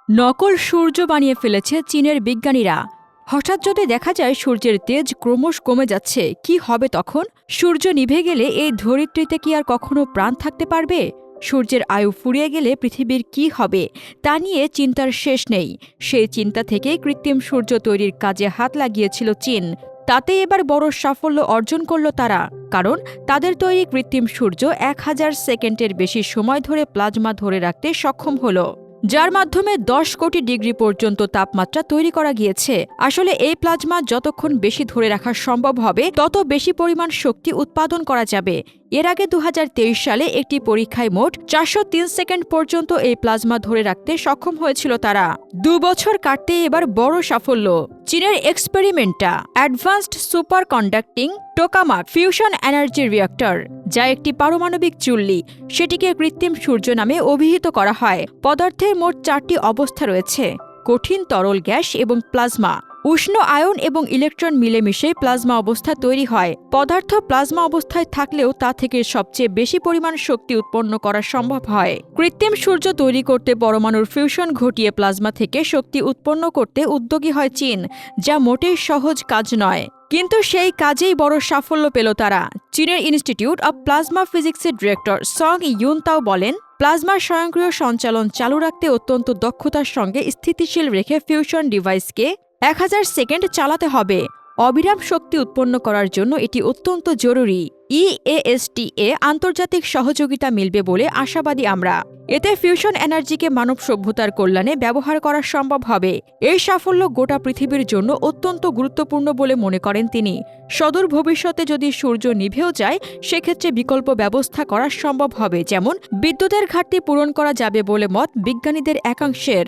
নকল সূর্য বানিয়ে ফেলেছে চীনের বিজ্ঞানীরা। হঠাৎ যদি দেখা যায় সূর্যের তেজ ক্রমশ কমে যাচ্ছে, কি হবে তখন? সূর্য নিভে গেলে এই ধরিত্রীতে কি আর কখনো প্রাণ থাকতে পারবে? সূর্যের আয়ু ফুরিয়ে গেলে পৃথিবীর কি হবে তা নিয়ে চিন্তার শেষ নেই। সেই চিন্তা থেকেই কৃত্রিম সূর্য তৈরির কাজে হাত লাগিয়েছিল চীন। তাতে এবার বড় সাফল্য অর্জন করল তারা, কারণ তাদের তৈরি কৃত্রিম সূর্য 1000 সেকেন্ডের বেশি সময় ধরে প্লাজমা ধরে রাখতে সক্ষম হল, যার মাধ্যমে 10 কোটি ডিগ্রি পর্যন্ত তাপমাত্রা তৈরি করা গিয়েছে। আসলে এই প্লাজমা যতক্ষণ বেশি ধরে রাখা সম্ভব হবে, তত বেশি পরিমাণ শক্তি উৎপাদন করা যাবে। এর আগে 2023 সালে একটি পরীক্ষায় মোট 403 সেকেন্ড পর্যন্ত এই প্লাজমা ধরে রাখতে সক্ষম হয়েছিল তারা। 2 বছর কাটতে এবার বড় সাফল্য। চীনের এক্সপেরিমেন্টটা advanced super conducting tokamak fusion energy reactor, যা একটি পারমাণবিক চুল্লি, সেটিকে কৃত্রিম সূর্য নামে অভিহিত করা হয়। পদার্থের মোট 4টি অবস্থা রয়েছে: কঠিন, তরল, গ্যাস এবং প্লাজমা। উষ্ণ আয়ন এবং ইলেকট্রন মিলেমিশে প্লাজমা অবস্থা তৈরি হয়। পদার্থ প্লাজমা অবস্থায় থাকলেও তা থেকে সবচেয়ে বেশি পরিমাণ শক্তি উৎপন্ন করা সম্ভব হয়। কৃত্রিম সূর্য তৈরি করতে পরমাণুর ফিউশন ঘটিয়ে প্লাজমা থেকে শক্তি উৎপন্ন করতে উদ্যোগী হয় চীন, যা মোটেই সহজ কাজ নয়। কিন্তু সেই কাজেই বড় সাফল্য পেল তারা। চীনের ইনস্টিটিউট অব প্লাজমা ফিজিক্সের ডিরেক্টর সং ইউনতাও বলেন, প্লাজমার স্বয়ংক্রিয় সঞ্চালন চালু রাখতে অত্যন্ত দক্ষতার সঙ্গে স্থিতিশীল রেখে ফিউশন ডিভাইসকে 1000 সেকেন্ড চালাতে হবে। অবিরাম শক্তি উৎপন্ন করার জন্য এটি অত্যন্ত জরুরি। ইএএসটিএ আন্তর্জাতিক সহযোগিতা মিলবে বলে আশাবাদী আমরা। এতে ফিউশন এনার্জিকে মানব সভ্যতার কল্যাণে ব্যবহার করা সম্ভব হবে। এই সাফল্য গোটা পৃথিবীর জন্য অত্যন্ত গুরুত্বপূর্ণ বলে মনে করেন তিনি। সদূর ভবিষ্যতে যদি সূর্য নিভেও যায়, সেক্ষেত্রে বিকল্প ব্যবস্থা করা সম্ভব হবে, যেমন বিদ্যুতের ঘাটতি পূরণ করা যাবে বলে মত বিজ্ঞানীদের একাংশের।